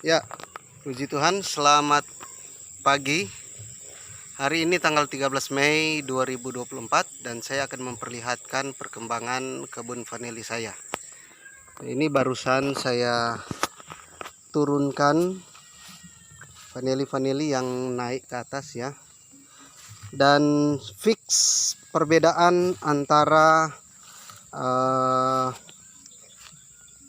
Ya, puji Tuhan, selamat pagi. Hari ini tanggal 13 Mei 2024 dan saya akan memperlihatkan perkembangan kebun vanili saya. Ini barusan saya turunkan vanili yang naik ke atas ya. Dan fix perbedaan antara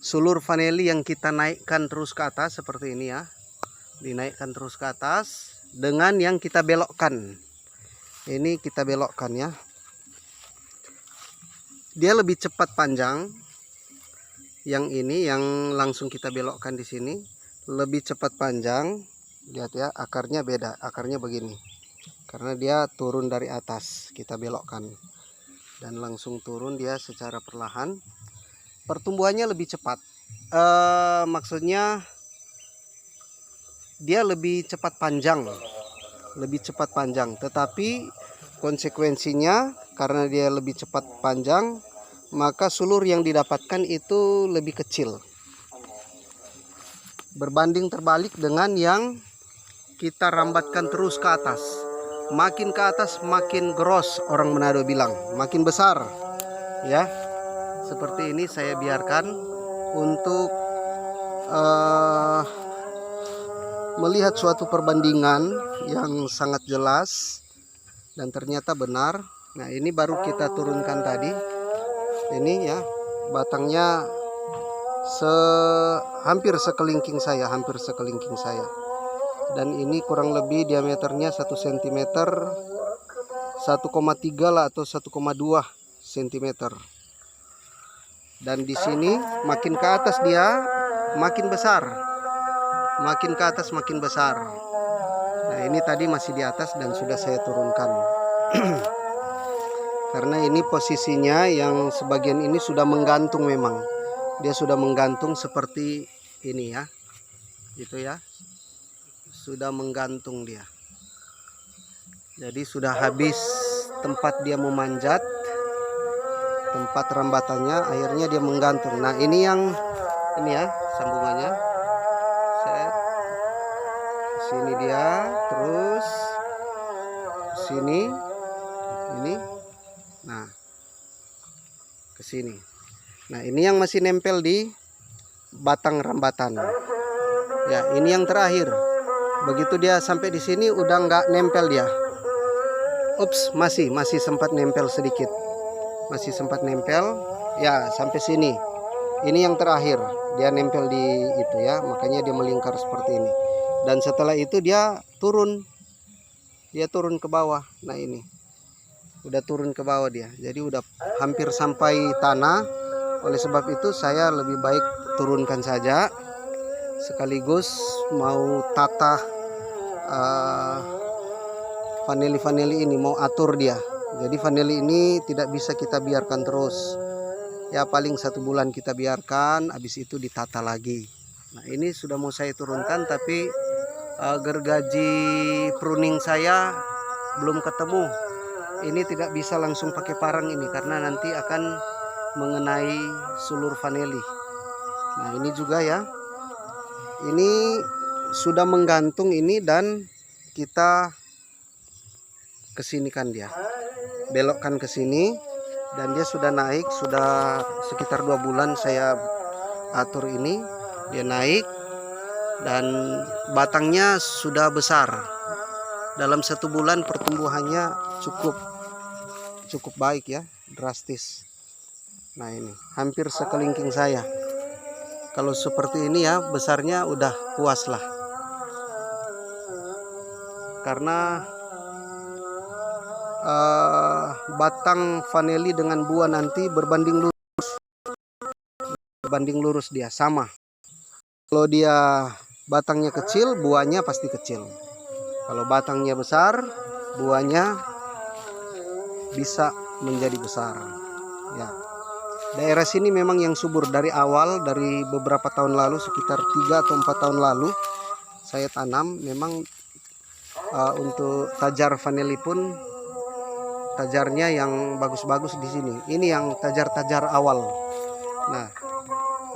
sulur vanili yang kita naikkan terus ke atas seperti ini ya, dinaikkan terus ke atas, dengan yang kita belokkan. Ini kita belokkan ya, dia lebih cepat panjang. Yang ini yang langsung kita belokkan di sini lebih cepat panjang. Lihat ya, akarnya beda, akarnya begini karena dia turun dari atas, kita belokkan dan langsung turun dia secara perlahan. Pertumbuhannya lebih cepat, maksudnya dia lebih cepat panjang, tetapi konsekuensinya karena dia lebih cepat panjang, maka sulur yang didapatkan itu lebih kecil berbanding terbalik dengan yang kita rambatkan terus ke atas. Makin ke atas makin gros, orang Manado bilang, makin besar ya. Seperti ini saya biarkan untuk melihat suatu perbandingan yang sangat jelas dan ternyata benar. Nah, ini baru kita turunkan tadi. Ini ya, batangnya hampir sekelingking saya, dan ini kurang lebih diameternya 1 cm, 1,3 lah atau 1,2 cm. Dan di sini makin ke atas dia makin besar, makin ke atas makin besar. Nah, ini tadi masih di atas dan sudah saya turunkan. Karena ini posisinya yang sebagian ini sudah menggantung, memang dia sudah menggantung seperti ini ya, gitu ya, sudah menggantung dia. Jadi sudah habis tempat dia memanjat, tempat rambatannya, akhirnya dia menggantung. Nah, ini yang ini ya sambungannya, set sini dia, terus sini ini, nah ke sini. Nah, ini yang masih nempel di batang rambatan ya. Ini yang terakhir. Begitu dia sampai di sini udah nggak nempel dia. Ups, masih sempat nempel sedikit, masih sempat nempel ya sampai sini. Ini yang terakhir, dia nempel di itu ya, makanya dia melingkar seperti ini. Dan setelah itu dia turun ke bawah. Nah, ini udah turun ke bawah dia, jadi udah hampir sampai tanah. Oleh sebab itu saya lebih baik turunkan saja, sekaligus mau tata vanili ini, mau atur dia. Jadi vanili ini tidak bisa kita biarkan terus ya, paling 1 bulan kita biarkan, habis itu ditata lagi. Nah, ini sudah mau saya turunkan, tapi gergaji pruning saya belum ketemu. Ini tidak bisa langsung pakai parang ini karena nanti akan mengenai sulur vanili. Nah, ini juga ya, ini sudah menggantung ini, dan kita kesinikan dia, belokkan ke sini, dan dia sudah naik, sudah sekitar 2 bulan saya atur ini, dia naik dan batangnya sudah besar. Dalam 1 bulan pertumbuhannya cukup baik ya, drastis. Nah, ini hampir sekelingking saya. Kalau seperti ini ya, besarnya udah puas lah, karena batang vanili dengan buah nanti berbanding lurus dia sama. Kalau dia batangnya kecil, buahnya pasti kecil. Kalau batangnya besar, buahnya bisa menjadi besar ya. Daerah sini memang yang subur dari awal, dari beberapa tahun lalu, sekitar 3 atau 4 tahun lalu saya tanam. Memang untuk tajar vanili pun tajarnya yang bagus-bagus di sini. Ini yang tajar awal. Nah,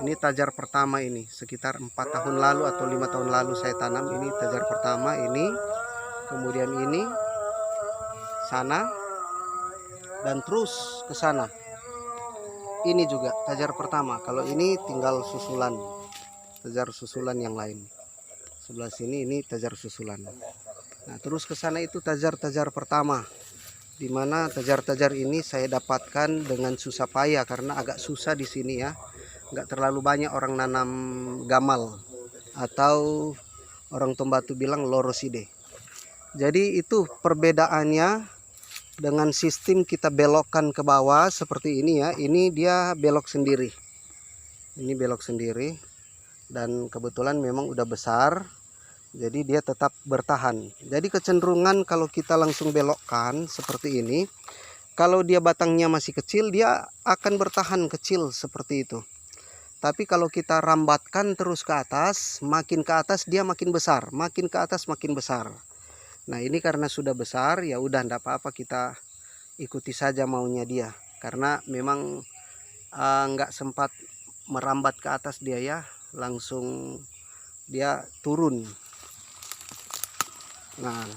Ini tajar pertama, ini sekitar 4 tahun lalu atau 5 tahun lalu saya tanam. Ini tajar pertama ini, kemudian ini sana, dan terus ke sana. Ini juga tajar pertama. Kalau ini tinggal susulan, tajar susulan yang lain. Sebelah sini ini tajar susulan. Nah, terus ke sana itu tajar-tajar pertama, dimana tajar-tajar ini saya dapatkan dengan susah payah karena agak susah di sini ya. Nggak terlalu banyak orang nanam gamal atau orang Tombatu bilang loroside. Jadi itu perbedaannya dengan sistem kita belokkan ke bawah seperti ini ya. Ini dia belok sendiri. Ini belok sendiri dan kebetulan memang udah besar. Jadi dia tetap bertahan. Jadi kecenderungan kalau kita langsung belokkan seperti ini, kalau dia batangnya masih kecil dia akan bertahan kecil seperti itu. Tapi kalau kita rambatkan terus ke atas, makin ke atas dia makin besar, makin ke atas makin besar. Nah, ini karena sudah besar ya udah enggak apa-apa, kita ikuti saja maunya dia. Karena memang enggak sempat merambat ke atas dia ya, langsung dia turun. Nah,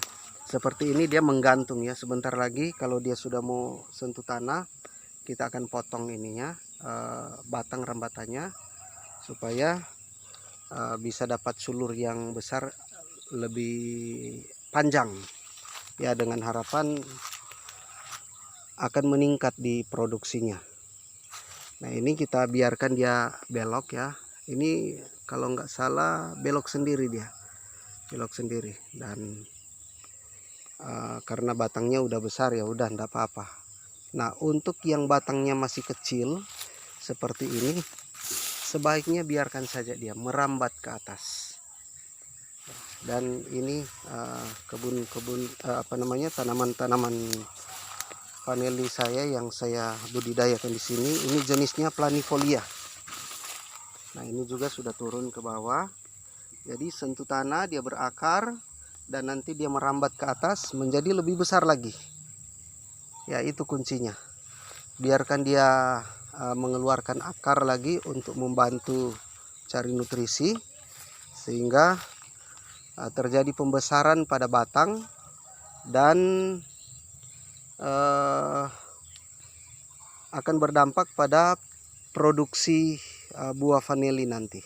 seperti ini dia menggantung ya. Sebentar lagi kalau dia sudah mau sentuh tanah, kita akan potong ininya, batang rambatannya, supaya bisa dapat sulur yang besar lebih panjang ya, dengan harapan akan meningkat di produksinya. Nah, ini kita biarkan dia belok ya. Ini kalau nggak salah belok sendiri dia, belok sendiri. Dan karena batangnya udah besar ya udah enggak apa-apa. Nah, untuk yang batangnya masih kecil seperti ini, sebaiknya biarkan saja dia merambat ke atas. Dan ini kebun-kebun tanaman-tanaman vanili saya yang saya budidayakan di sini. Ini jenisnya planifolia. Nah, ini juga sudah turun ke bawah. Jadi sentuh tanah dia berakar dan nanti dia merambat ke atas menjadi lebih besar lagi. Ya, itu kuncinya. Biarkan dia mengeluarkan akar lagi untuk membantu cari nutrisi, sehingga terjadi pembesaran pada batang dan akan berdampak pada produksi buah vanili nanti.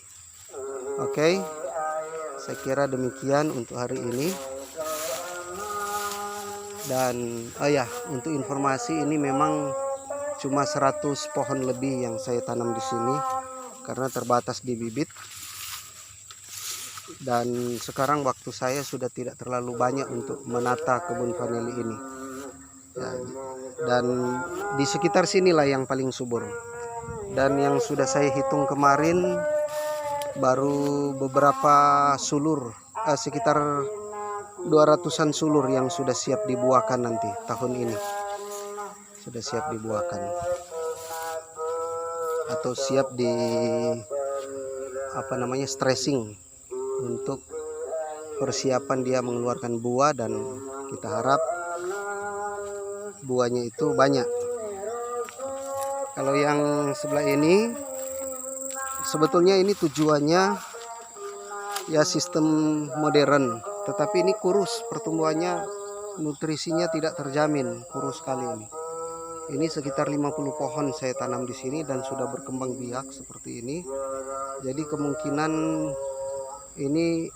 Oke, saya kira demikian untuk hari ini. Dan untuk informasi, ini memang cuma 100 pohon lebih yang saya tanam di sini karena terbatas di bibit. Dan sekarang waktu saya sudah tidak terlalu banyak untuk menata kebun vanili ini. Ya, dan di sekitar sinilah yang paling subur. Dan yang sudah saya hitung kemarin baru beberapa sulur, sekitar 200-an sulur yang sudah siap dibuahkan nanti tahun ini. Sudah siap dibuahkan atau siap di stressing untuk persiapan dia mengeluarkan buah, dan kita harap buahnya itu banyak. Kalau yang sebelah ini sebetulnya ini tujuannya ya sistem modern, tetapi ini kurus pertumbuhannya, nutrisinya tidak terjamin, kurus sekali ini. Ini sekitar 50 pohon saya tanam di sini dan sudah berkembang biak seperti ini. Jadi kemungkinan ini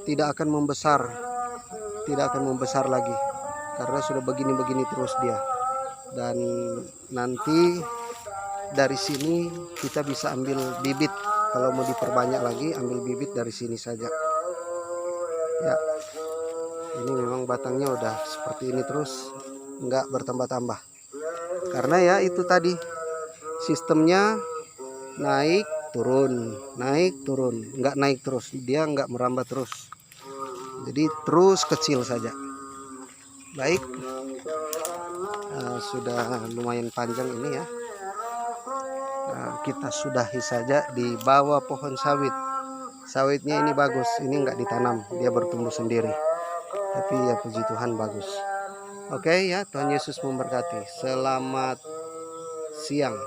tidak akan membesar lagi karena sudah begini-begini terus dia. Dan nanti dari sini kita bisa ambil bibit. Kalau mau diperbanyak lagi, ambil bibit dari sini saja. Ya, ini memang batangnya udah seperti ini terus, nggak bertambah-tambah. Karena ya itu tadi sistemnya naik turun, nggak naik terus, dia nggak merambat terus. Jadi terus kecil saja. Baik, sudah lumayan panjang ini ya. Kita sudahi saja di bawah pohon sawit. Sawitnya ini bagus, ini nggak ditanam, dia bertumbuh sendiri. Tapi ya puji Tuhan bagus. Oke ya, Tuhan Yesus memberkati. Selamat siang.